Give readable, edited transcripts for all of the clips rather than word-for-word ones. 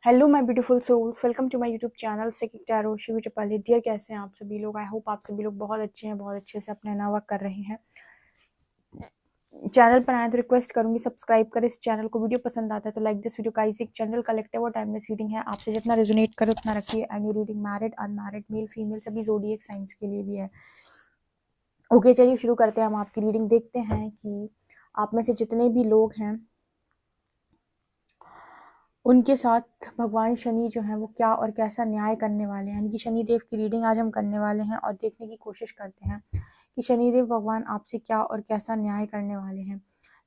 Hello my beautiful souls, welcome to my YouTube channel psychic tarot Shivi Chapali. Dear, कैसे हैं आप सभी लोग? आई होप आप सभी लोग बहुत अच्छे हैं, बहुत अच्छे से अपना नया वर्क कर रहे हैं। चैनल पर आए तो रिक्वेस्ट करूंगी सब्सक्राइब करें इस चैनल को। वीडियो पसंद आता है तो लाइक दिस वीडियो। गाइस, एक जनरल कलेक्टिव और टाइमलेस रीडिंग है, आपसे जितना रेजोनेट करे उतना रखिए। एंड ये reading married, unmarried, male female सभी ज़ोडिएक साइंस के लिए भी है। ओके, चलिए शुरू करते हैं। हम आपकी रीडिंग देखते हैं कि आप में से जितने भी लोग हैं उनके साथ भगवान शनि जो है वो क्या और कैसा न्याय करने वाले हैं। यानी कि शनिदेव की रीडिंग आज हम करने वाले हैं और देखने की कोशिश करते हैं कि शनिदेव भगवान आपसे क्या और कैसा न्याय करने वाले हैं।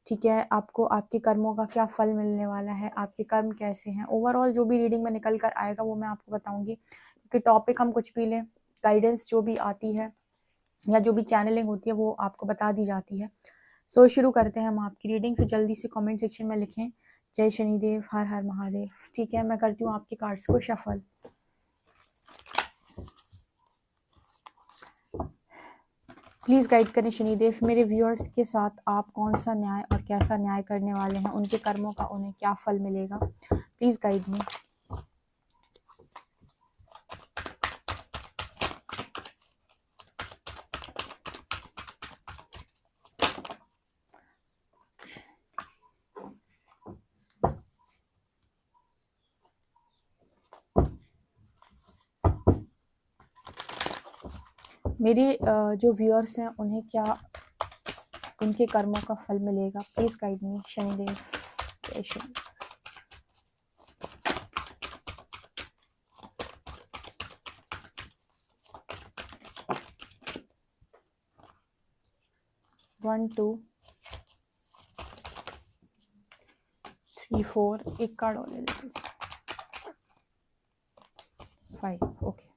ठीक है, आपको आपके कर्मों का क्या फल मिलने वाला है, आपके कर्म कैसे हैं, ओवरऑल जो भी रीडिंग में निकल कर आएगा वो मैं आपको बताऊंगी। क्योंकि टॉपिक हम कुछ भी लें, गाइडेंस जो भी आती है या जो भी चैनलिंग होती है वो आपको बता दी जाती है। सो शुरू करते हैं हम आपकी रीडिंग। से जल्दी से कमेंट सेक्शन में लिखें जय शनिदेव, हर हर महादेव। ठीक है, मैं करती हूँ आपके कार्ड्स को शफल। प्लीज़ गाइड करें शनिदेव, मेरे व्यूअर्स के साथ आप कौन सा न्याय और कैसा न्याय करने वाले हैं, उनके कर्मों का उन्हें क्या फल मिलेगा। Please guide me. मेरे जो व्यूअर्स हैं उन्हें क्या उनके कर्मों का फल मिलेगा। प्लीज़ गाइड मी शनिदेव, जय Shani. One, two, three, four, एक कार्ड और ले लीजिए। Five, okay.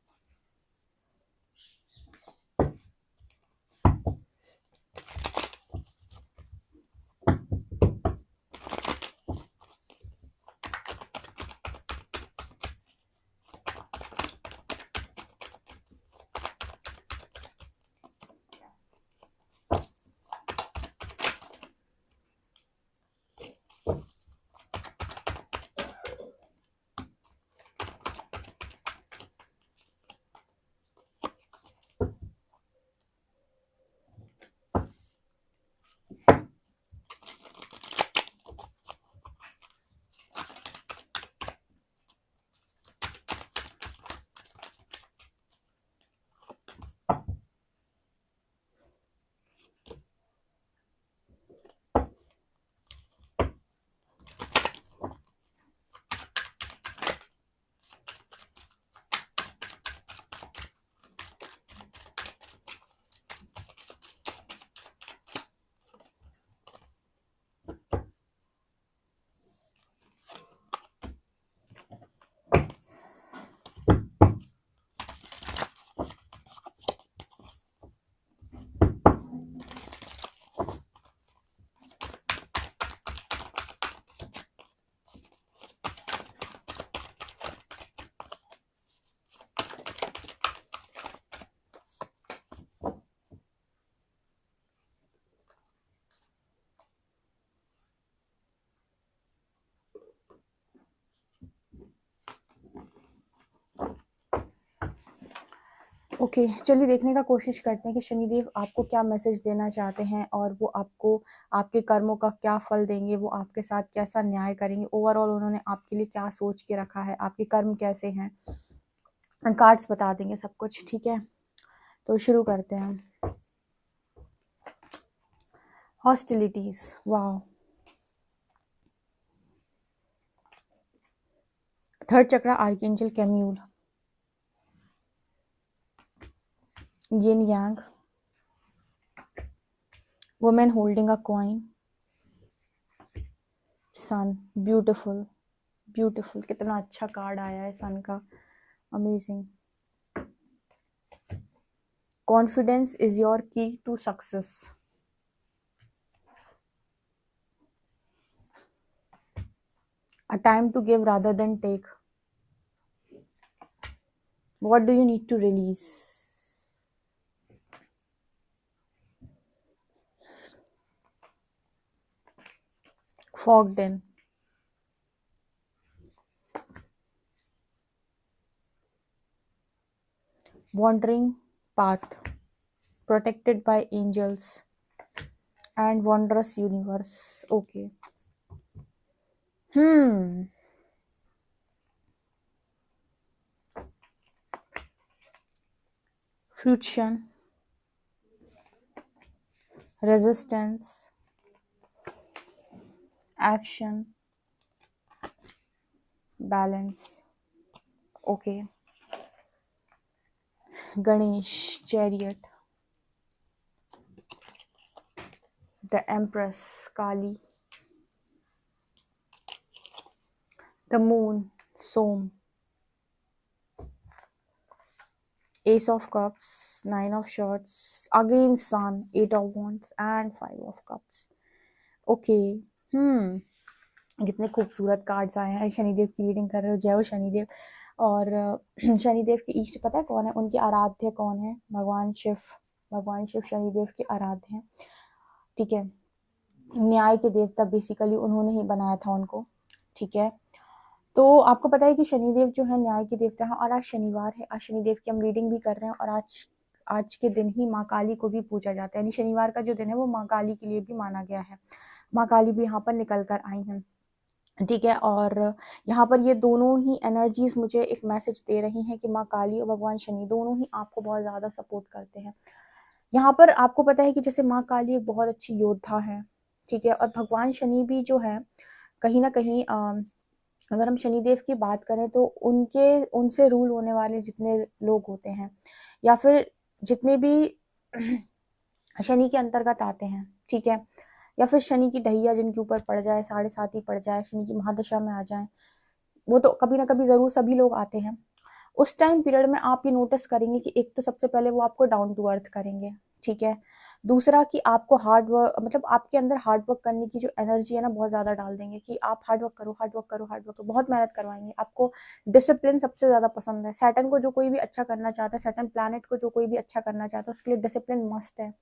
ओके, चलिए देखने का कोशिश करते हैं कि शनिदेव आपको क्या मैसेज देना चाहते हैं और वो आपको आपके कर्मों का क्या फल देंगे, वो आपके साथ कैसा न्याय करेंगे, ओवरऑल उन्होंने आपके लिए क्या सोच के रखा है, आपके कर्म कैसे हैं। कार्ड्स बता देंगे सब कुछ। ठीक है, तो शुरू करते हैं। Hostilities, wow. Third chakra, archangel Chamuel, yin yang, women holding a coin, sun, beautiful beautiful. कितना अच्छा कार्ड आया है सन का, amazing. Confidence is your key to success. A time to give rather than take. What do you need to release? Fogged in. wandering path, protected by angels, and wondrous universe. Okay. Fruition, resistance, action, balance. Okay. Ganesh, chariot. The empress, Kali. The moon, Som. Ace of cups, nine of swords, again sun, eight of wands, and five of cups. Okay. कितने खूबसूरत cards आए हैं। शनिदेव की reading कर रहे हो, जय हो शनिदेव। और शनिदेव के इष्ट पता है कौन है, उनके आराध्य कौन है? भगवान शिव। भगवान शिव शनिदेव के आराध्य हैं, ठीक है। न्याय के देवता बेसिकली उन्होंने ही बनाया था उनको, ठीक है। तो आपको पता है कि शनिदेव जो है न्याय के देवता है, और आज शनिवार है। आज शनिदेव की हम रीडिंग भी कर रहे हैं, और आज के दिन ही माँ काली को भी पूजा जाता है, यानी शनिवार का जो दिन है वो माँ काली के लिए भी माना गया है। माँ काली भी यहाँ पर निकल कर आई हैं, ठीक है। और यहाँ पर ये दोनों ही एनर्जीज मुझे एक मैसेज दे रही हैं कि माँ काली और भगवान शनि दोनों ही आपको बहुत ज़्यादा सपोर्ट करते हैं। यहाँ पर आपको पता है कि जैसे माँ काली एक बहुत अच्छी योद्धा है, ठीक है, और भगवान शनि भी जो है कहीं ना कहीं अगर हम शनिदेव की बात करें तो उनसे रूल होने वाले जितने लोग होते हैं, या फिर जितने भी शनि के अंतर्गत आते हैं, ठीक है, या फिर शनि की ढैया जिनके ऊपर पड़ जाए, 7.5 ही पड़ जाए, शनि की महादशा में आ जाए, वो तो कभी ना कभी जरूर सभी लोग आते हैं। उस टाइम पीरियड में आप ये नोटिस करेंगे कि एक तो सबसे पहले वो आपको डाउन टू अर्थ करेंगे, ठीक है। दूसरा कि आपको हार्ड वर्क, मतलब आपके अंदर हार्ड वर्क करने की जो एनर्जी है ना बहुत ज़्यादा डाल देंगे कि आप हार्ड वर्क करो, हार्ड वर्क करो, हार्ड वर्क करो, बहुत मेहनत करवाएंगे आपको। डिसिप्लिन सबसे ज़्यादा पसंद है। सैटर्न को जो कोई भी अच्छा करना चाहता है, सैटर्न प्लैनेट को जो कोई भी अच्छा करना चाहता है, उसके लिए डिसिप्लिन मस्ट है,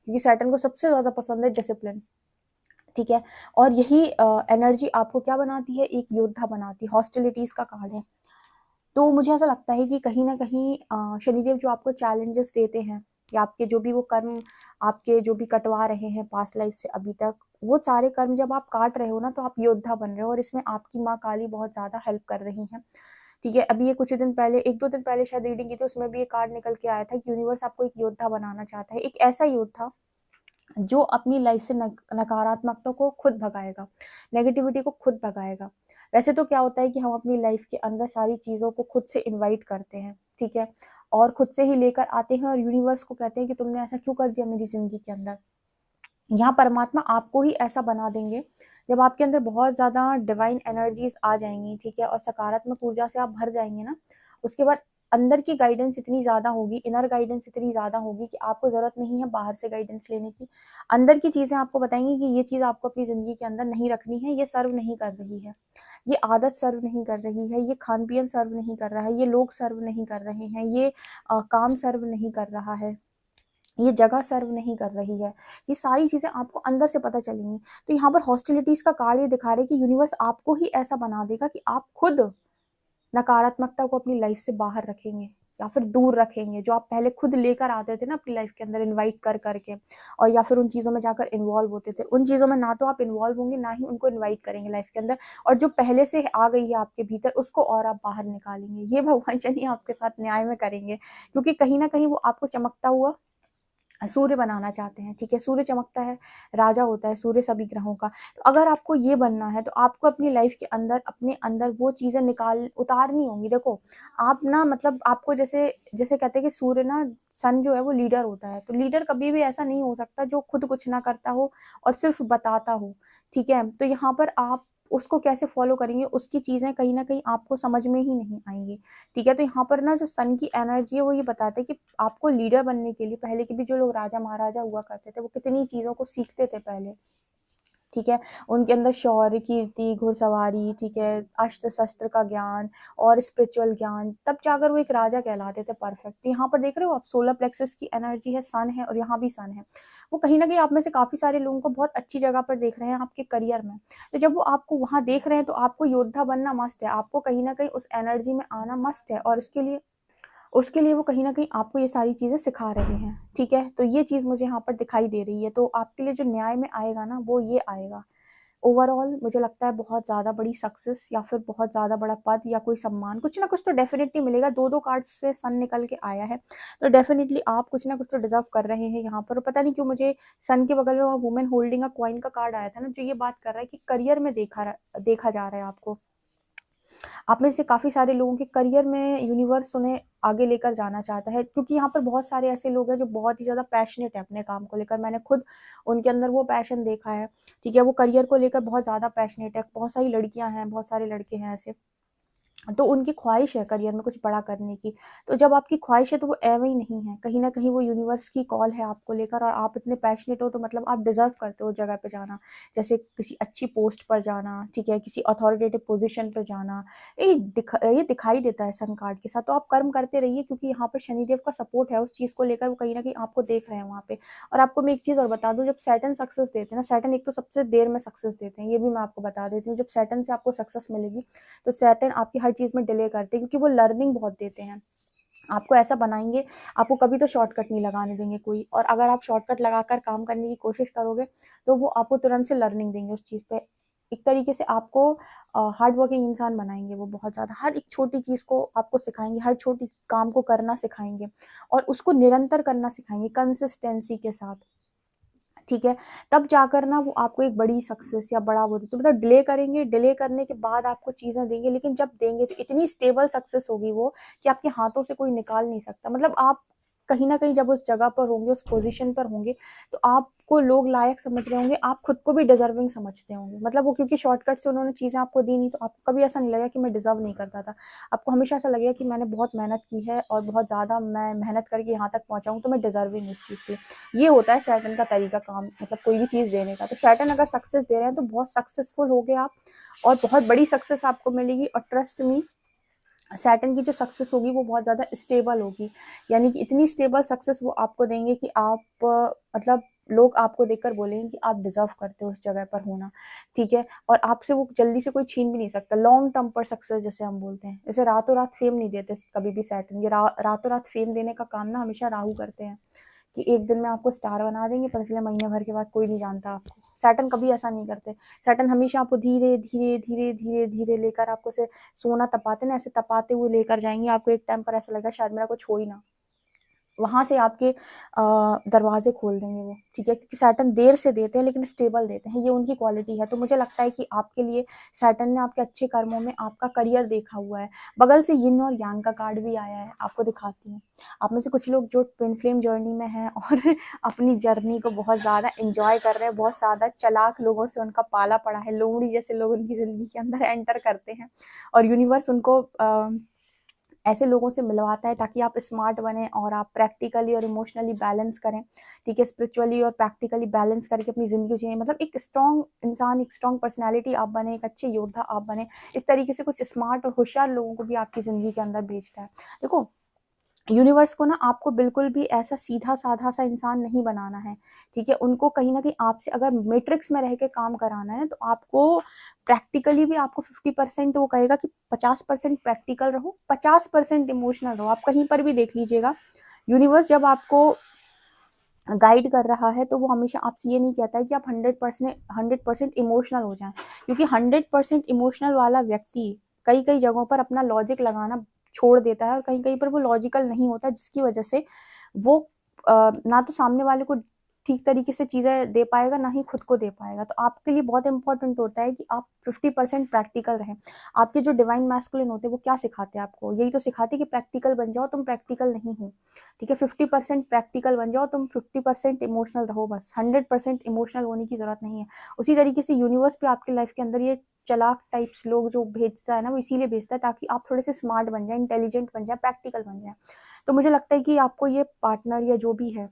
क्योंकि सैटर्न को सबसे ज़्यादा पसंद है डिसिप्लिन, ठीक है। और यही एनर्जी आपको क्या बनाती है? एक योद्धा बनाती है। हॉस्टिलिटीज का कार्ड है। तो मुझे ऐसा लगता है कि कहीं ना कहीं शनिदेव जो आपको चैलेंजेस देते हैं, या आपके जो भी वो कर्म आपके जो भी कटवा रहे हैं पास्ट लाइफ से अभी तक, वो सारे कर्म जब आप काट रहे हो ना, तो आप योद्धा बन रहे हो, और इसमें आपकी माँ काली बहुत ज्यादा हेल्प कर रही है, ठीक है। अभी ये कुछ दिन पहले, 1-2 दिन पहले शायद रीडिंग की थी, उसमें भी ये कार्ड निकल के आया था कि यूनिवर्स आपको एक योद्धा बनाना चाहता है, एक ऐसा योद्धा जो अपनी लाइफ से नकारात्मकता को खुद भगाएगा, नेगेटिविटी को खुद भगाएगा। वैसे तो क्या होता है कि हम अपनी लाइफ के अंदर सारी चीज़ों को खुद से इनवाइट करते हैं, ठीक है, और खुद से ही लेकर आते हैं, और यूनिवर्स को कहते हैं कि तुमने ऐसा क्यों कर दिया मेरी जिंदगी के अंदर। यहाँ परमात्मा आपको ही ऐसा बना देंगे जब आपके अंदर बहुत ज़्यादा डिवाइन एनर्जीज आ जाएंगी, ठीक है, और सकारात्मक ऊर्जा से आप भर जाएंगे ना, उसके बाद अंदर की गाइडेंस इतनी ज़्यादा होगी, इनर गाइडेंस इतनी ज़्यादा होगी कि आपको ज़रूरत नहीं है बाहर से गाइडेंस लेने की। अंदर की चीज़ें आपको बताएंगी कि ये चीज़ आपको अपनी ज़िंदगी के अंदर नहीं रखनी है, ये सर्व नहीं कर रही है, ये आदत सर्व नहीं कर रही है, ये खान पियन सर्व नहीं कर रहा है, ये लोग सर्व नहीं कर रहे हैं, ये काम सर्व नहीं कर रहा है, ये जगह सर्व नहीं कर रही है। ये सारी चीज़ें आपको अंदर से पता चलेंगी। तो यहाँ पर हॉस्टिलिटीज का कार्ड ये दिखा रहे कि यूनिवर्स आपको ही ऐसा बना देगा कि आप खुद नकारात्मकता को अपनी लाइफ से बाहर रखेंगे, या फिर दूर रखेंगे, जो आप पहले खुद लेकर आते थे ना अपनी लाइफ के अंदर इनवाइट कर करके, और या फिर उन चीज़ों में जाकर इन्वॉल्व होते थे, उन चीज़ों में ना तो आप इन्वॉल्व होंगे, ना ही उनको इन्वाइट करेंगे लाइफ के अंदर, और जो पहले से आ गई है आपके भीतर उसको और आप बाहर निकालेंगे। ये भगवान शनि आपके साथ न्याय में करेंगे, क्योंकि कहीं ना कहीं वो आपको चमकता हुआ सूर्य बनाना चाहते हैं, ठीक है। सूर्य चमकता है, राजा होता है सूर्य सभी ग्रहों का। तो अगर आपको ये बनना है तो आपको अपनी लाइफ के अंदर अपने अंदर वो चीज़ें उतारनी होंगी। देखो आप ना, मतलब आपको जैसे जैसे कहते हैं कि सूर्य ना, सन जो है वो लीडर होता है, तो लीडर कभी भी ऐसा नहीं हो सकता जो खुद कुछ ना करता हो और सिर्फ बताता हो, ठीक है। तो यहाँ पर आप उसको कैसे फॉलो करेंगे, उसकी चीज़ें कहीं ना कहीं आपको समझ में ही नहीं आएंगी, ठीक है। तो यहाँ पर ना जो सन की एनर्जी है वो ये बताते हैं कि आपको लीडर बनने के लिए, पहले के भी जो लोग राजा महाराजा हुआ करते थे वो कितनी चीज़ों को सीखते थे पहले, ठीक है। उनके अंदर शौर्य, कीर्ति, घुड़सवारी, ठीक है, अस्त्र शस्त्र का ज्ञान और स्पिरिचुअल ज्ञान, तब जाकर वो एक राजा कहलाते थे, परफेक्ट। यहाँ पर देख रहे हो आप, सोलर प्लेक्सस की एनर्जी है, सन है, और यहाँ भी सन है। वो कहीं ना कहीं आप में से काफी सारे लोगों को बहुत अच्छी जगह पर देख रहे हैं आपके करियर में। तो जब वो आपको वहां देख रहे हैं तो आपको योद्धा बनना मस्ट है, आपको कहीं ना कहीं उस एनर्जी में आना मस्ट है, और उसके लिए उसके लिए वो कहीं न कहीं आपको ये सारी चीज़ें सिखा रहे हैं, ठीक है? तो ये चीज़ मुझे यहाँ पर दिखाई दे रही है, तो आपके लिए जो न्याय में आएगा ना, वो ये आएगा। ओवरऑल मुझे लगता है बहुत ज़्यादा बड़ी सक्सेस या फिर बहुत ज़्यादा बड़ा पद या कोई सम्मान, कुछ ना कुछ तो डेफ़िनेटली मिलेगा। 2-2 कार्ड्स से सन निकल के आया है, तो डेफ़िनेटली आप कुछ ना कुछ तो डिज़र्व कर रहे हैं यहाँ पर। और पता नहीं क्यों मुझे सन के बगल में वो वुमन होल्डिंग अ कॉइन का कार्ड आया था ना, जो ये बात कर रहा है कि करियर में देखा जा रहा है आपको। आप में से काफ़ी सारे लोगों के करियर में यूनिवर्स उन्हें आगे लेकर जाना चाहता है, क्योंकि यहाँ पर बहुत सारे ऐसे लोग हैं जो बहुत ही ज़्यादा पैशनेट है अपने काम को लेकर। मैंने खुद उनके अंदर वो पैशन देखा है, ठीक है? वो करियर को लेकर बहुत ज़्यादा पैशनेट है। बहुत सारी लड़कियाँ हैं, बहुत सारे लड़के हैं ऐसे, तो उनकी ख्वाहिश है करियर में कुछ बड़ा करने की। तो जब आपकी ख्वाहिश है तो वो एवं ही नहीं है, कहीं न कहीं वो यूनिवर्स की कॉल है आपको लेकर, और आप इतने पैशनेट हो तो मतलब आप डिज़र्व करते हो उस जगह पे जाना। जैसे किसी अच्छी पोस्ट पर जाना, ठीक है? किसी अथॉरिटेटिव पोज़ीशन पर जाना, ये दिखाई देता है सन कार्ड के साथ। तो आप कर्म करते रहिए, क्योंकि यहाँ पर शनिदेव का सपोर्ट है उस चीज़ को लेकर, वो कहीं न कहीं आपको देख रहे हैं वहाँ पे। और आपको मैं एक चीज़ और बता दूँ, जब सैटर्न सक्सेस देते हैं ना, सैटर्न एक तो सबसे देर में सक्सेस देते हैं, ये भी मैं आपको बता देती हूँ। जब सैटर्न से आपको सक्सेस मिलेगी, तो सैटर्न आपकी हर चीज़ में डिले करते हैं, क्योंकि वो लर्निंग बहुत देते हैं। आपको ऐसा बनाएँगे, आपको कभी तो शॉर्टकट नहीं लगाने देंगे कोई, और अगर आप शॉर्टकट लगाकर काम करने की कोशिश करोगे, तो वो आपको तुरंत से लर्निंग देंगे उस चीज़ पे। एक तरीके से आपको हार्ड वर्किंग इंसान बनाएँगे वो बहुत ज़्यादा। हर एक छोटी चीज़ को आपको सिखाएँगे, हर छोटी काम को करना सिखाएँगे, और उसको निरंतर करना सिखाएँगे कंसिस्टेंसी के साथ। ठीक है? तब जाकर ना वो आपको एक बड़ी सक्सेस या बड़ा वो तो मतलब डिले करेंगे, डिले करने के बाद आपको चीज़ें देंगे, लेकिन जब देंगे तो इतनी स्टेबल सक्सेस होगी वो कि आपके हाथों से कोई निकाल नहीं सकता। मतलब आप कहीं न कहीं जब उस जगह पर होंगे, उस पोज़ीशन पर होंगे, तो आपको लोग लायक समझ रहे होंगे, आप खुद को भी डिज़र्विंग समझते होंगे। मतलब वो क्योंकि शॉर्टकट से उन्होंने चीज़ें आपको दी नहीं, तो आपको कभी ऐसा नहीं लगा कि मैं डिज़र्व नहीं करता था। आपको हमेशा ऐसा लगेगा कि मैंने बहुत मेहनत की है और बहुत ज़्यादा मैं मेहनत करके यहाँ तक पहुँचा हूँ, तो मैं डिज़र्विंग हूँ इस चीज़ की। ये होता है सैटर्न का तरीका काम, मतलब कोई भी चीज़ देने का। तो सैटर्न अगर सक्सेस दे रहे हैं तो बहुत सक्सेसफुल होगे आप, और बहुत बड़ी सक्सेस आपको मिलेगी। और ट्रस्ट मी, सैटर्न की जो सक्सेस होगी वो बहुत ज़्यादा स्टेबल होगी, यानी कि इतनी स्टेबल सक्सेस वो आपको देंगे कि आप मतलब लोग आपको देखकर बोलेंगे कि आप डिज़र्व करते हो उस जगह पर होना, ठीक है? और आपसे वो जल्दी से कोई छीन भी नहीं सकता। लॉन्ग टर्म पर सक्सेस जिसे हम बोलते हैं, जैसे रातों रात फेम नहीं देते कभी भी सैटर्न। ये रातों रात फेम देने का काम ना हमेशा राहु करते हैं, कि एक दिन में आपको स्टार बना देंगे, पता चले महीने भर के बाद कोई नहीं जानता आपको। सैटर्न कभी ऐसा नहीं करते। सैटर्न हमेशा आपको धीरे धीरे धीरे धीरे धीरे लेकर आपको से सोना तपाते ना, ऐसे तपाते हुए लेकर जाएंगे। आपको एक टाइम पर ऐसा लगेगा शायद मेरा कुछ हो ही ना, वहाँ से आपके दरवाजे खोल देंगे वो, ठीक है? क्योंकि सैटर्न देर से देते हैं लेकिन स्टेबल देते हैं, ये उनकी क्वालिटी है। तो मुझे लगता है कि आपके लिए सैटर्न ने आपके अच्छे कर्मों में आपका करियर देखा हुआ है। बगल से यिन और यांग का कार्ड भी आया है, आपको दिखाती हूँ। आप में से कुछ लोग जो ट्विन फ्लेम जर्नी में हैं और अपनी जर्नी को बहुत ज़्यादा एंजॉय कर रहे हैं, बहुत ज़्यादा चालाक लोगों से उनका पाला पड़ा है, लोमड़ी जैसे लोग उनकी ज़िंदगी के अंदर एंटर करते हैं, और यूनिवर्स उनको ऐसे लोगों से मिलवाता है ताकि आप स्मार्ट बने और आप प्रैक्टिकली और इमोशनली बैलेंस करें, ठीक है? स्पिरिचुअली और प्रैक्टिकली बैलेंस करके अपनी ज़िंदगी जिएँ, मतलब एक स्ट्रॉन्ग इंसान, एक स्ट्रॉन्ग पर्सनैलिटी आप बने, एक अच्छे योद्धा आप बने। इस तरीके से कुछ स्मार्ट और होशियार लोगों को भी आपकी ज़िंदगी के अंदर भेजता है। देखो, यूनिवर्स को ना आपको बिल्कुल भी ऐसा सीधा-साधा सा इंसान नहीं बनाना है, ठीक है? उनको कहीं न कहीं आपसे अगर मैट्रिक्स में रह के काम कराना है, तो आपको प्रैक्टिकली भी आपको 50% वो कहेगा कि 50% प्रैक्टिकल रहो, 50% इमोशनल रहो। आप कहीं पर भी देख लीजिएगा, यूनिवर्स जब आपको गाइड कर रहा है, तो वो हमेशा आपसे ये नहीं कहता है कि आप 100% इमोशनल हो जाएँ, क्योंकि 100% इमोशनल वाला व्यक्ति कई-कई जगहों पर अपना लॉजिक लगाना छोड़ देता है, और कहीं-कहीं पर वो लॉजिकल नहीं होता, जिसकी वजह से वो ना तो सामने वाले को ठीक तरीके से चीज़ें दे पाएगा, ना ही खुद को दे पाएगा। तो आपके लिए बहुत इम्पोर्टेंट होता है कि आप 50% प्रैक्टिकल रहें। आपके जो डिवाइन मैस्कुलिन होते हैं, वो क्या सिखाते हैं आपको? यही तो सिखाते हैं कि प्रैक्टिकल बन जाओ, तुम प्रैक्टिकल नहीं हो, ठीक है? 50% प्रैक्टिकल बन जाओ, तुम 50% इमोशनल रहो बस, 100% इमोशनल होने की ज़रूरत नहीं है। उसी तरीके से यूनिवर्स भी आपकी लाइफ़ के अंदर ये चालाक टाइप्स लोग जो भेजता है ना, वो इसीलिए भेजता है ताकि आप थोड़े से स्मार्ट बन जाएँ, इंटेलिजेंट बन जाएँ, प्रैक्टिकल बन जाएँ। तो मुझे लगता है कि आपको ये पार्टनर या जो भी है,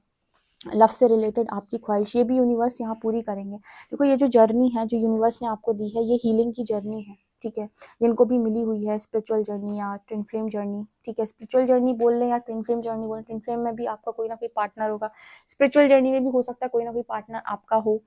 लव से रिलेटेड आपकी ख्वाहिश, ये भी यूनिवर्स यहाँ पूरी करेंगे। देखो, ये जो जर्नी है, जो यूनिवर्स ने आपको दी है, ये हीलिंग की जर्नी है, ठीक है? जिनको भी मिली हुई है स्पिरिचुअल जर्नी या ट्विन फ्लेम जर्नी, ठीक है? स्पिरिचुअल जर्नी बोल लें या ट्विन फ्लेम जर्नी बोलें, ट्विन फ्लेम में भी आपका कोई ना कोई पार्टनर होगा। स्पिरिचुअल जर्नी में भी हो सकता है कोई ना कोई पार्टनर आपका हो,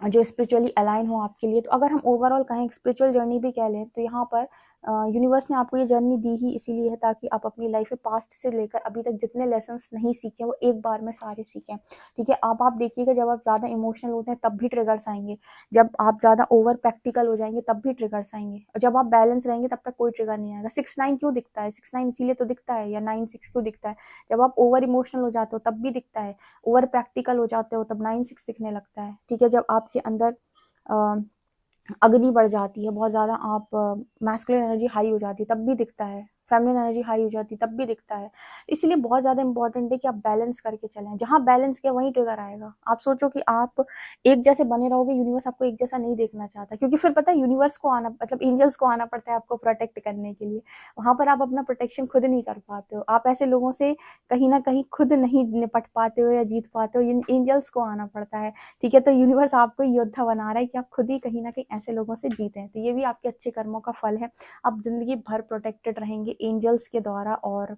जो स्पिरिचुअली अलाइन हो आपके लिए। तो अगर हम ओवरऑल कहें स्पिरिचुअल जर्नी भी कह लें तो यहाँ पर यूनिवर्स ने आपको ये जर्नी दी ही इसीलिए है ताकि आप अपनी लाइफ में पास्ट से लेकर अभी तक जितने लेसन्स नहीं सीखे वो एक बार में सारे सीखें। ठीक है, अब आप देखिएगा जब आप ज़्यादा इमोशनल होते हैं तब भी ट्रिगर्स आएंगे, जब आप ज़्यादा ओवर प्रैक्टिकल हो जाएंगे तब भी ट्रिगर्स आएंगे, और जब आप बैलेंस रहेंगे तब तक कोई ट्रिगर नहीं आएगा। 6-9 क्यों दिखता है? 6-9 इसीलिए तो दिखता है, या 9-6 क्यों दिखता है? जब आप ओवर इमोशनल हो जाते हो तब भी दिखता है, ओवर प्रैक्टिकल हो जाते हो तब 9-6 दिखने लगता है। ठीक है, जब आपके अंदर अग्नि बढ़ जाती है, बहुत ज़्यादा आप मैस्कुलिन एनर्जी हाई हो जाती है तब भी दिखता है, फेमिनिन एनर्जी हाई हो जाती है तब भी दिखता है। इसलिए बहुत ज़्यादा इंपॉर्टेंट है कि आप बैलेंस करके चलें, जहाँ बैलेंस किया वहीं ट्रिगर आएगा। आप सोचो कि आप एक जैसे बने रहोगे, यूनिवर्स आपको एक जैसा नहीं देखना चाहता, क्योंकि फिर पता है यूनिवर्स को आना मतलब एंजल्स को आना पड़ता है आपको प्रोटेक्ट करने के लिए। वहाँ पर आप अपना प्रोटेक्शन खुद नहीं कर पाते हो, आप ऐसे लोगों से कहीं ना कहीं खुद नहीं निपट पाते हो या जीत पाते हो, एंजल्स को आना पड़ता है। ठीक है, तो यूनिवर्स आपको योद्धा बना रहा है कि आप खुद ही कहीं ना कहीं ऐसे लोगों से जीतें। तो ये भी आपके अच्छे कर्मों का फल है, आप जिंदगी भर प्रोटेक्टेड रहेंगे एंजल्स के द्वारा। और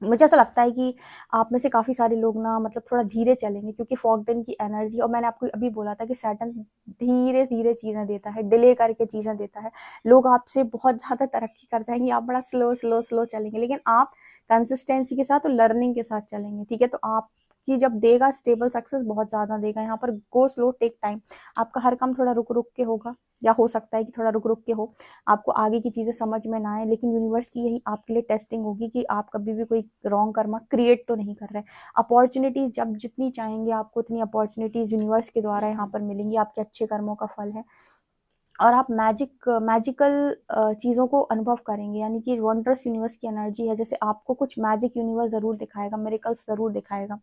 मुझे ऐसा लगता है कि आप में से काफ़ी सारे लोग ना मतलब थोड़ा धीरे चलेंगे, क्योंकि फॉकडन की एनर्जी, और मैंने आपको अभी बोला था कि सैटर्न धीरे धीरे चीज़ें देता है, डिले करके चीज़ें देता है। लोग आपसे बहुत ज़्यादा तरक्की कर जाएंगे, आप बड़ा स्लो स्लो स्लो चलेंगे, लेकिन आप कंसिस्टेंसी के साथ और लर्निंग के साथ चलेंगे। ठीक है, तो आपकी जब देगा स्टेबल सक्सेस बहुत ज़्यादा देगा। यहाँ पर गो स्लो टेक टाइम, आपका हर काम थोड़ा रुक रुक के होगा, या हो सकता है कि थोड़ा रुक रुक के हो, आपको आगे की चीज़ें समझ में ना आए, लेकिन यूनिवर्स की यही आपके लिए टेस्टिंग होगी कि आप कभी भी कोई रॉन्ग कर्मा क्रिएट तो नहीं कर रहे। अपॉर्चुनिटीज जब जितनी चाहेंगे आपको उतनी अपॉर्चुनिटीज यूनिवर्स के द्वारा यहाँ पर मिलेंगी, आपके अच्छे कर्मों का फल है। और आप मैजिकल चीज़ों को अनुभव करेंगे, यानी कि वंडरस यूनिवर्स की एनर्जी है, जैसे आपको कुछ मैजिक यूनिवर्स ज़रूर दिखाएगा, मिरेकल्स ज़रूर दिखाएगा।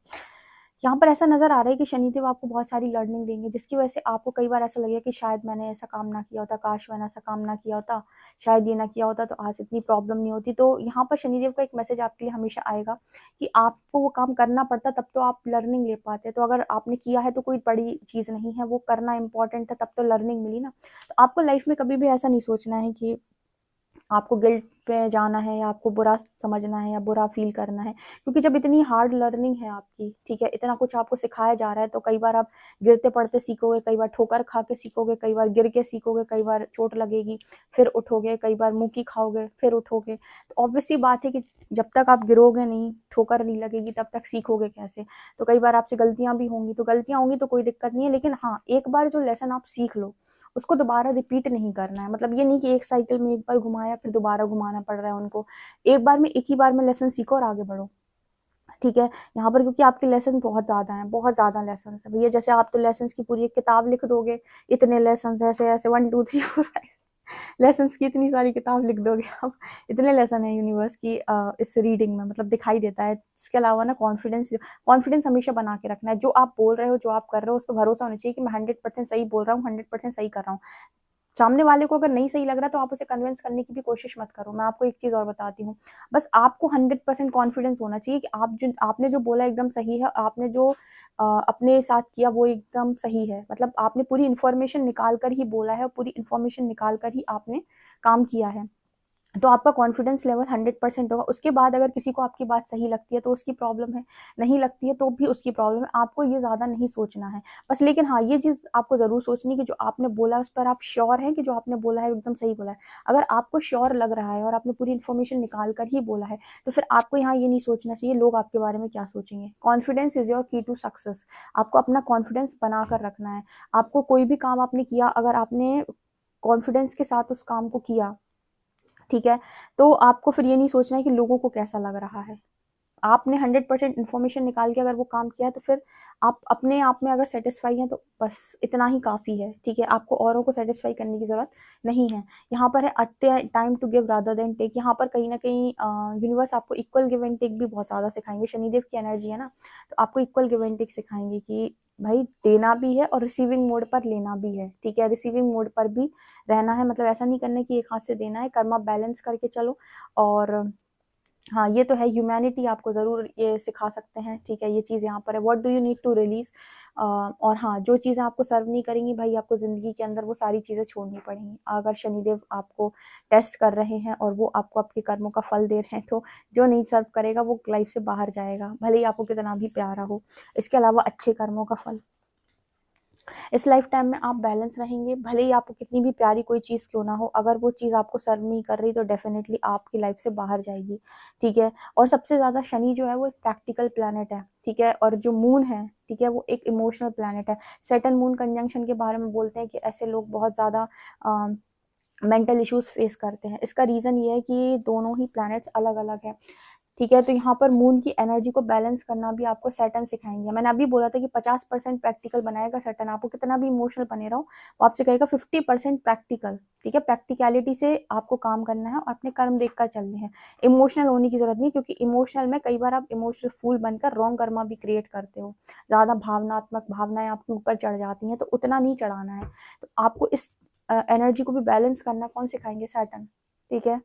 यहाँ पर ऐसा नज़र आ रहा है कि शनिदेव आपको बहुत सारी लर्निंग देंगे, जिसकी वजह से आपको कई बार ऐसा लगेगा कि शायद मैंने ऐसा काम ना किया होता, काश मैंने ऐसा काम ना किया होता, शायद ये ना किया होता तो आज इतनी प्रॉब्लम नहीं होती। तो यहाँ पर शनिदेव का एक मैसेज आपके लिए हमेशा आएगा कि आपको वो काम करना पड़ता, तब तो आप लर्निंग ले पाते। तो अगर आपने किया है तो कोई बड़ी चीज़ नहीं है, वो करना इंपॉर्टेंट है, तब तो लर्निंग मिली ना। तो आपको लाइफ में कभी भी ऐसा नहीं सोचना है कि आपको गिल्ट पे जाना है, या आपको बुरा समझना है, या बुरा फील करना है, क्योंकि जब इतनी हार्ड लर्निंग है आपकी, ठीक है, इतना कुछ आपको सिखाया जा रहा है, तो कई बार आप गिरते पड़ते सीखोगे, कई बार ठोकर खा के सीखोगे, कई बार गिर के सीखोगे, कई बार चोट लगेगी फिर उठोगे, कई बार मुँह खाओगे फिर उठोगे। तो ऑब्वियस सी बात है कि जब तक आप गिरोगे नहीं, ठोकर नहीं लगेगी, तब तक सीखोगे कैसे? तो कई बार आपसे गलतियां भी होंगी, तो गलतियां होंगी तो कोई दिक्कत नहीं है, लेकिन हाँ, एक बार जो लेसन आप सीख लो उसको दोबारा रिपीट नहीं करना है। मतलब ये नहीं कि एक साइकिल में एक बार घुमाया फिर दोबारा घुमाना पड़ रहा है उनको। एक बार में एक ही बार में लेसन सीखो और आगे बढ़ो। ठीक है, यहाँ पर क्योंकि आपके लेसन बहुत ज़्यादा हैं, बहुत ज़्यादा लेसन है भैया। जैसे आप तो लेसन की पूरी एक किताब लिख दोगे, इतने लेसन ऐसे ऐसे 1 2 3 4 5 लेसन्स की इतनी सारी किताब लिख दोगे आप। इतने लेसन है यूनिवर्स की इस रीडिंग में, मतलब दिखाई देता है। इसके अलावा ना कॉन्फिडेंस, कॉन्फिडेंस हमेशा बना के रखना है। जो आप बोल रहे हो, जो आप कर रहे हो, उस पर भरोसा होना चाहिए कि मैं 100% सही बोल रहा हूँ, 100% सही कर रहा हूँ। सामने वाले को अगर नहीं सही लग रहा तो आप उसे कन्विंस करने की भी कोशिश मत करो। मैं आपको एक चीज़ और बताती हूँ, बस आपको 100% कॉन्फिडेंस होना चाहिए कि आपने जो बोला एकदम सही है, आपने जो अपने साथ किया वो एकदम सही है। मतलब आपने पूरी इन्फॉर्मेशन निकाल कर ही बोला है, और पूरी इन्फॉर्मेशन निकाल कर ही आपने काम किया है। तो आपका कॉन्फिडेंस लेवल 100% होगा। उसके बाद अगर किसी को आपकी बात सही लगती है तो उसकी प्रॉब्लम है, नहीं लगती है तो भी उसकी प्रॉब्लम है। आपको ये ज़्यादा नहीं सोचना है बस। लेकिन हाँ, ये चीज़ आपको ज़रूर सोचनी है कि जो आपने बोला उस पर आप श्योर हैं कि जो आपने बोला है एकदम सही बोला है। अगर आपको श्योर लग रहा है और आपने पूरी इन्फॉर्मेशन निकाल कर ही बोला है, तो फिर आपको यहाँ ये नहीं सोचना चाहिए लोग आपके बारे में क्या सोचेंगे। Confidence is your key to success. आपको अपना कॉन्फिडेंस बना कर रखना है। आपको कोई भी काम आपने किया, अगर आपने कॉन्फिडेंस के साथ उस काम को किया, ठीक है, तो आपको फिर ये नहीं सोचना है कि लोगों को कैसा लग रहा है। आपने 100% इन्फॉर्मेशन निकाल के अगर वो काम किया है, तो फिर आप अपने आप में अगर सेटिस्फाई हैं तो बस इतना ही काफ़ी है। ठीक है, आपको औरों को सेटिस्फाई करने की ज़रूरत नहीं है। यहाँ पर है time to give rather than take. यहाँ पर कहीं ना कहीं यूनिवर्स आपको इक्वल गिव एंड टेक भी बहुत ज़्यादा सिखाएंगे। शनिदेव की एनर्जी है ना, तो आपको इक्वल गिव एंड टेक सिखाएंगे कि भाई देना भी है और रिसीविंग मोड पर लेना भी है। ठीक है, रिसीविंग मोड पर भी रहना है, मतलब ऐसा नहीं करना है कि एक हाथ से देना है। कर्मा बैलेंस करके चलो। और हाँ, ये तो है, ह्यूमैनिटी आपको ज़रूर ये सिखा सकते हैं। ठीक है, ये चीज़ यहाँ पर है, what do you need to release. और हाँ, जो चीज़ें आपको सर्व नहीं करेंगी भाई, आपको ज़िंदगी के अंदर वो सारी चीज़ें छोड़नी पड़ेंगी। अगर शनिदेव आपको टेस्ट कर रहे हैं और वो आपको आपके कर्मों का फल दे रहे हैं, तो जो नहीं सर्व करेगा वो लाइफ से बाहर जाएगा, भले ही आपको कितना भी प्यारा हो। इसके अलावा अच्छे कर्मों का फल, इस लाइफ टाइम में आप बैलेंस रहेंगे, भले ही आपको कितनी भी प्यारी कोई चीज़ क्यों ना हो, अगर वो चीज़ आपको सर्व नहीं कर रही तो डेफिनेटली आपकी लाइफ से बाहर जाएगी, ठीक है। और सबसे ज़्यादा शनि जो है वो एक प्रैक्टिकल प्लैनेट है, ठीक है, और जो मून है, ठीक है, वो एक इमोशनल प्लैनेट है। सैटर्न मून कंजंक्शन के बारे में बोलते हैं कि ऐसे लोग बहुत ज़्यादा मेंटल इश्यूज फेस करते हैं। इसका रीज़न ये है कि दोनों ही प्लैनेट्स अलग अलग हैं, ठीक है। तो यहाँ पर मून की एनर्जी को बैलेंस करना भी आपको सैटर्न सिखाएंगे। मैंने अभी बोला था कि 50% प्रैक्टिकल बनाएगा सैटर्न, आपको कितना भी इमोशनल बने रहो वो आपसे कहेगा 50% प्रैक्टिकल, ठीक है। प्रैक्टिकलिटी से आपको काम करना है और अपने कर्म देखकर चलने हैं। इमोशनल होने की जरूरत नहीं, क्योंकि इमोशनल में कई बार आप इमोशनल फूल बनकर रॉन्ग कर्मा भी क्रिएट करते हो, ज़्यादा भावनात्मक भावनाएं आपके ऊपर चढ़ जाती हैं, तो उतना नहीं चढ़ाना है। तो आपको इस एनर्जी को भी बैलेंस करना कौन सिखाएंगे? सैटर्न, ठीक है।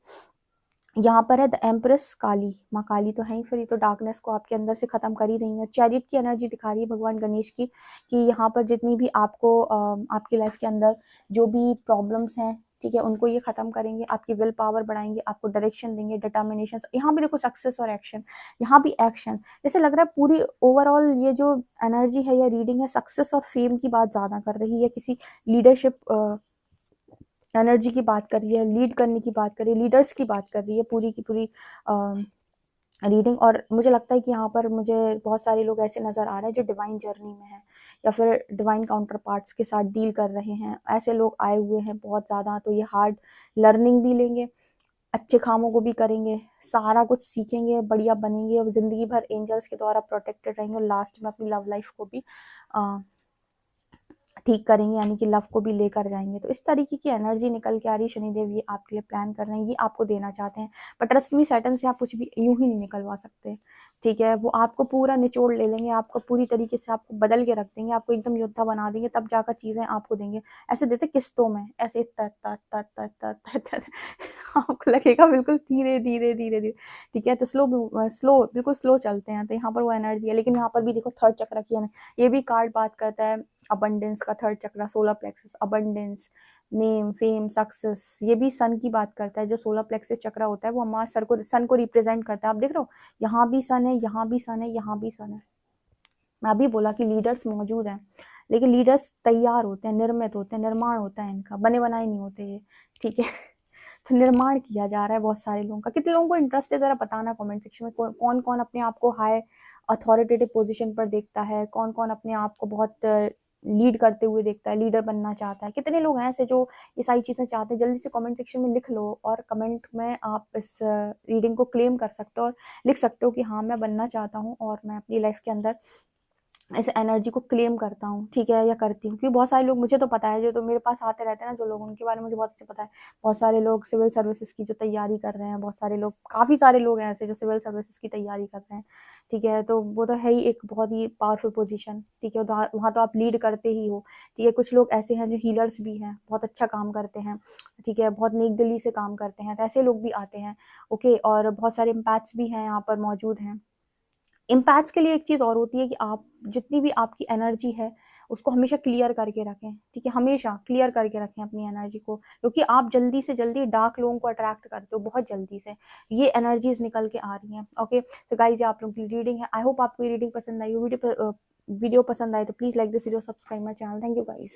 यहाँ पर है द एम्प्रेस काली, माँ काली तो है ही, फिर ये तो डार्कनेस को आपके अंदर से खत्म कर ही रही है। चैरिट की एनर्जी दिखा रही है भगवान गणेश की, कि यहाँ पर जितनी भी आपको आपकी लाइफ के अंदर जो भी प्रॉब्लम्स हैं, ठीक है, उनको ये खत्म करेंगे, आपकी विल पावर बढ़ाएंगे, आपको डायरेक्शन देंगे, डिटर्मिनेशन। यहाँ भी देखो सक्सेस और एक्शन, यहाँ भी एक्शन। जैसे लग रहा है पूरी ओवरऑल ये जो एनर्जी है या रीडिंग है, सक्सेस और फेम की बात ज्यादा कर रही है, किसी लीडरशिप एनर्जी की बात कर रही है, लीड करने की बात कर रही है, लीडर्स की बात कर रही है पूरी की पूरी रीडिंग। और मुझे लगता है कि यहाँ पर मुझे बहुत सारे लोग ऐसे नज़र आ रहे हैं जो डिवाइन जर्नी में हैं या फिर डिवाइन काउंटर पार्ट्स के साथ डील कर रहे हैं, ऐसे लोग आए हुए हैं बहुत ज़्यादा। तो ये हार्ड लर्निंग भी लेंगे, अच्छे कामों को भी करेंगे, सारा कुछ सीखेंगे, बढ़िया बनेंगे और ज़िंदगी भर एंजल्स के द्वारा प्रोटेक्टेड रहेंगे, और लास्ट में अपनी लव लाइफ को भी ठीक करेंगे, यानी कि लव को भी लेकर जाएंगे। तो इस तरीके की एनर्जी निकल के आ रही, शनिदेव ये आपके लिए प्लान कर रहे हैं, ये आपको देना चाहते हैं। बट ट्रस्ट मी, सैटर्न से आप कुछ भी यूं ही नहीं निकलवा सकते, ठीक है। वो आपको पूरा निचोड़ ले लेंगे, आपको पूरी तरीके से आपको बदल के रख देंगे, आपको एकदम योद्धा बना देंगे, तब जाकर चीजें आपको देंगे। ऐसे देते किस्तों में, ऐसे आपको लगेगा बिल्कुल धीरे धीरे धीरे धीरे, ठीक है। तो स्लो बिल्कुल स्लो चलते हैं, तो यहाँ पर वो एनर्जी है। लेकिन यहाँ पर भी देखो थर्ड चक्र की है, ये भी कार्ड बात करता है अबंडेंस का। थर्ड चक्र solar plexus, abundance, name, fame, success, ये भी सन की बात करता है। जो सोलर प्लेक्सस चक्र होता है वो हमारे सन को रिप्रेजेंट करता है। आप देख रहे हो, यहाँ भी सन है, यहाँ भी सन है, यहाँ भी सन है। मैं अभी बोला कि लीडर्स मौजूद हैं, लेकिन लीडर्स तैयार होते हैं, निर्मित होते हैं, निर्माण होता है इनका, बने बनाए नहीं होते ये, ठीक है। तो निर्माण किया जा रहा है बहुत सारे लोगों का। कितने लोगों को इंटरेस्ट है जरा बताना कमेंट सेक्शन में। कौन कौन अपने आप को हाई अथॉरिटेटिव पोजीशन पर देखता है, कौन कौन अपने आप को बहुत लीड करते हुए देखता है, लीडर बनना चाहता है। कितने लोग हैं ऐसे जो ये सारी चीजें चाहते हैं? जल्दी से कमेंट सेक्शन में लिख लो, और कमेंट में आप इस रीडिंग को क्लेम कर सकते हो और लिख सकते हो कि हाँ मैं बनना चाहता हूँ और मैं अपनी लाइफ के अंदर इस एनर्जी को क्लेम करता हूँ, ठीक है, या करती हूँ। क्योंकि बहुत सारे लोग, मुझे तो पता है, जो तो मेरे पास आते रहते हैं ना जो लोग, उनके बारे में मुझे बहुत अच्छे पता है। बहुत सारे लोग सिविल सर्विसेज की जो तैयारी कर रहे हैं, बहुत सारे लोग, काफ़ी सारे लोग हैं ऐसे जो सिविल सर्विसेज की तैयारी कर रहे हैं, ठीक है। तो वो तो है ही एक बहुत ही पावरफुल पोजीशन, ठीक है। वहाँ तो आप लीड करते ही हो, ठीक है। कुछ लोग ऐसे हैं जो हीलर्स भी हैं, बहुत अच्छा काम करते हैं, ठीक है, बहुत नेक दिली से काम करते हैं, तो ऐसे लोग भी आते हैं, ओके। और बहुत सारे इम्पैक्ट्स भी हैं यहाँ पर मौजूद हैं। इम्पैक्ट्स के लिए एक चीज़ और होती है कि आप जितनी भी आपकी एनर्जी है उसको हमेशा क्लियर करके रखें, ठीक है। हमेशा क्लियर करके रखें अपनी एनर्जी को, क्योंकि आप जल्दी से जल्दी डार्क लोगों को अट्रैक्ट करते हो, बहुत जल्दी से ये एनर्जीज निकल के आ रही हैं, ओके। तो गाइज ये आप लोगों की रीडिंग है। आई होप आपको ये रीडिंग पसंद आई, वीडियो पसंद आए तो please like this video, subscribe my channel. Thank you guys.